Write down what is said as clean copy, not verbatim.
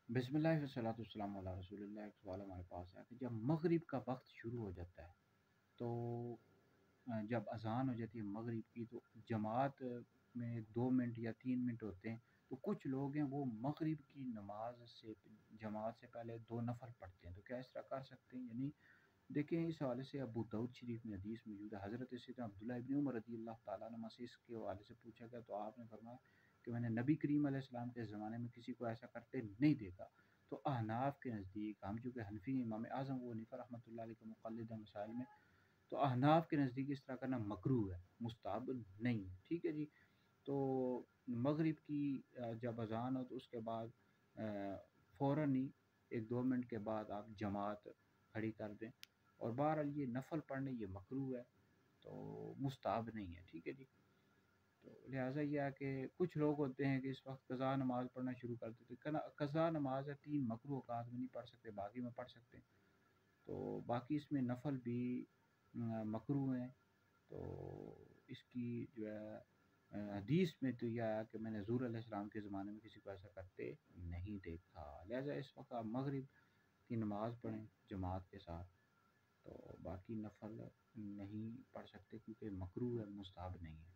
بسم اللہ والصلاۃ والسلام علی رسول اللہ۔ ایک سوال ہمارے پاس ہے کہ جب مغرب کا وقت شروع ہو جاتا ہے تو جب اذان ہو جاتی ہے مغرب کی تو جماعت میں 2 منٹ یا 3 منٹ ہوتے ہیں، تو کچھ لوگ ہیں وہ مغرب کی نماز سے جماعت سے پہلے 2 نفل پڑھتے ہیں، تو کیا اس طرح کر سکتے ہیں؟ یعنی دیکھیں اس حوالے سے ابو داؤد شریف میں حدیث موجود ہے، حضرت سیدنا عبداللہ ابن عمر رضی اللہ تعالیٰ عنہ سے اس کے حوالے سے پوچھا گیا تو آپ نے فرمایا کہ میں نے نبی کریم علیہ السلام کے زمانے میں کسی کو ایسا کرتے نہیں دیکھا۔ تو احناف کے نزدیک، ہم چونکہ حنفی ہیں، امام اعظم وہ حنیفہ رحمۃ اللہ علیہ کے مقلد ہیں مسائل میں، تو احناف کے نزدیک اس طرح کرنا مکروہ ہے، مستحب نہیں ہے، ٹھیک ہے جی۔ تو مغرب کی جب اذان ہو تو اس کے بعد فوراً ہی 1-2 منٹ کے بعد آپ جماعت کھڑی کر دیں، اور بہرحال یہ نفل پڑھنے یہ مکروہ ہے، تو مستحب نہیں ہے، ٹھیک ہے جی۔ تو لہٰذا یہ ہے کہ کچھ لوگ ہوتے ہیں کہ اس وقت قضا نماز پڑھنا شروع کر دیتے ہیں، قضا نماز ہے 3 مکروہ اوقات میں نہیں پڑھ سکتے، باقی میں پڑھ سکتے ہیں، تو باقی اس میں نفل بھی مکروہ ہیں۔ تو اس کی جو ہے حدیث میں تو یہ آیا کہ میں نے حضور علیہ السلام کے زمانے میں کسی کو ایسا کرتے نہیں دیکھا، لہٰذا اس وقت آپ مغرب کی نماز پڑھیں جماعت کے ساتھ، تو باقی نفل نہیں پڑھ سکتے کیونکہ مکروہ ہے، مستحب نہیں ہے۔